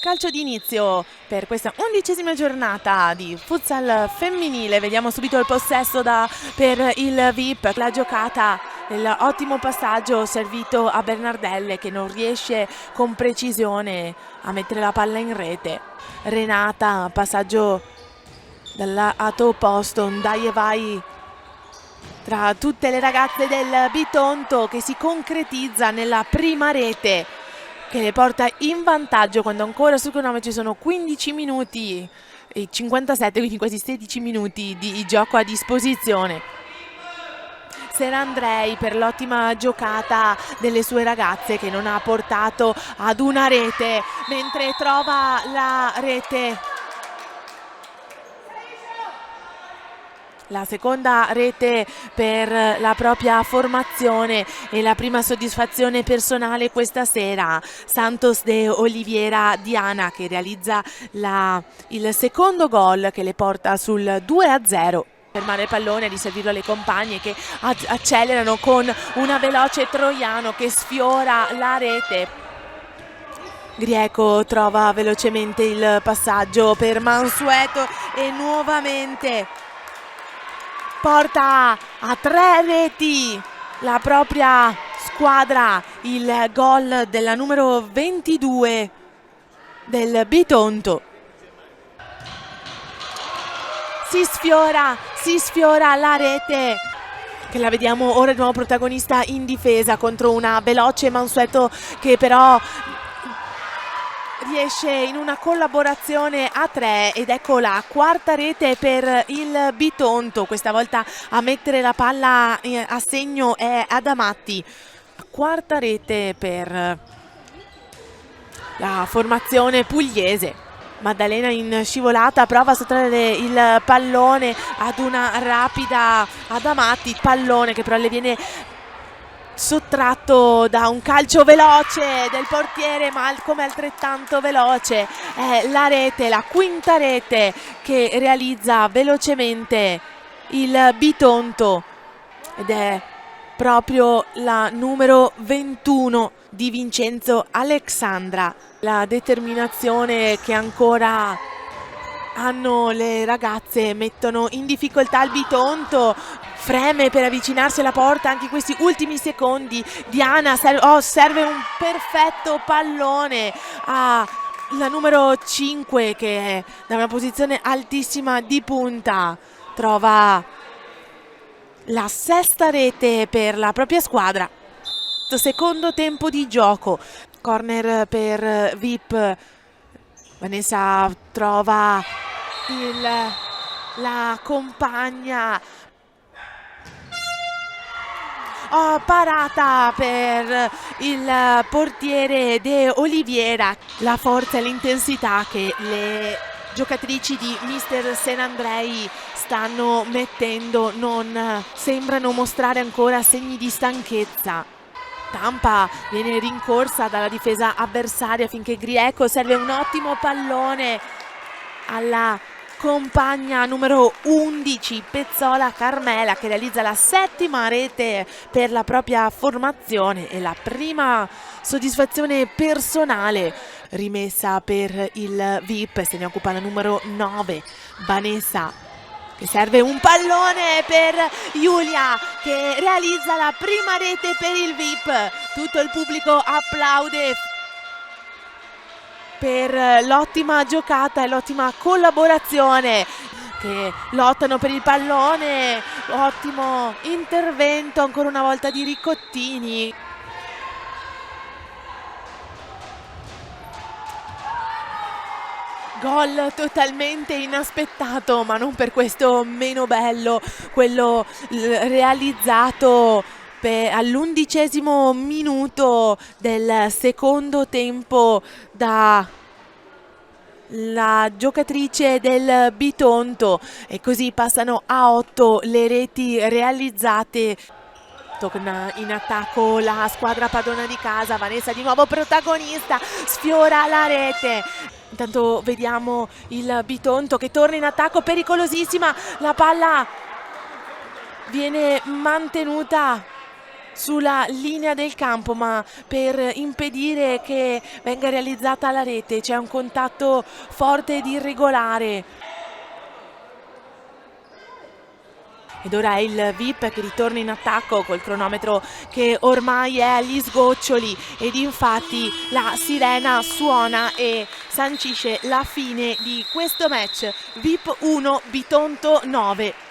calcio d'inizio per questa 11ª giornata di futsal femminile. Vediamo subito il possesso per il VIP, la giocata, l'ottimo passaggio servito a Bernardelle che non riesce con precisione a mettere la palla in rete. Renata, passaggio dal lato opposto, un dai e vai tra tutte le ragazze del Bitonto che si concretizza nella prima rete che le porta in vantaggio quando ancora sul cronometro ci sono 15 minuti e 57, quindi quasi 16 minuti di gioco a disposizione. Sera Andrei per l'ottima giocata delle sue ragazze che non ha portato ad una rete, mentre trova la rete, la seconda rete per la propria formazione e la prima soddisfazione personale questa sera. Santos de Oliveira Diana che realizza il secondo gol che le porta sul 2-0. Fermare il pallone, riservirlo alle compagne che accelerano con una veloce Troiano che sfiora la rete. Grieco trova velocemente il passaggio per Mansueto e nuovamente porta a 3 reti la propria squadra, il gol della numero 22 del Bitonto. Si sfiora la rete che la vediamo ora di nuovo protagonista in difesa contro una veloce Mansueto che però riesce in una collaborazione a 3 ed ecco la quarta rete per il Bitonto. Questa volta a mettere la palla a segno è Adamatti. Quarta rete per la formazione pugliese. Maddalena in scivolata prova a sottrarre il pallone ad una rapida Adamatti, pallone che però le viene sottratto da un calcio veloce del portiere, ma come altrettanto veloce è la rete, la quinta rete che realizza velocemente il Bitonto ed è proprio la numero 21 di Vincenzo Alexandra. La determinazione che ancora hanno le ragazze mettono in difficoltà il Bitonto, freme per avvicinarsi alla porta anche in questi ultimi secondi. Diana serve un perfetto pallone alla numero 5 che da una posizione altissima di punta trova la sesta rete per la propria squadra. Secondo tempo di gioco, corner per VIP. Vanessa trova la compagna, parata per il portiere De Oliveira. La forza e l'intensità che le giocatrici di Mister Senandrei stanno mettendo non sembrano mostrare ancora segni di stanchezza. Tampa viene rincorsa dalla difesa avversaria finché Grieco serve un ottimo pallone alla compagna numero 11 Pezzola Carmela che realizza la settima rete per la propria formazione e la prima soddisfazione personale rimessa per il VIP. Se ne occupa la numero 9 Vanessa che serve un pallone per Giulia che realizza la prima rete per il VIP. Tutto il pubblico applaude per l'ottima giocata e l'ottima collaborazione, che lottano per il pallone. Ottimo intervento ancora una volta di Ricottini. Gol totalmente inaspettato, ma non per questo meno bello, quello realizzato all'11° minuto del secondo tempo da la giocatrice del Bitonto e così passano a 8 le reti realizzate. Torna in attacco la squadra padrona di casa, Vanessa di nuovo protagonista, sfiora la rete. Intanto vediamo il Bitonto che torna in attacco, pericolosissima, la palla viene mantenuta sulla linea del campo, ma per impedire che venga realizzata la rete c'è un contatto forte ed irregolare. Ed ora è il VIP che ritorna in attacco col cronometro che ormai è agli sgoccioli, ed infatti la sirena suona e sancisce la fine di questo match. VIP 1, Bitonto 9.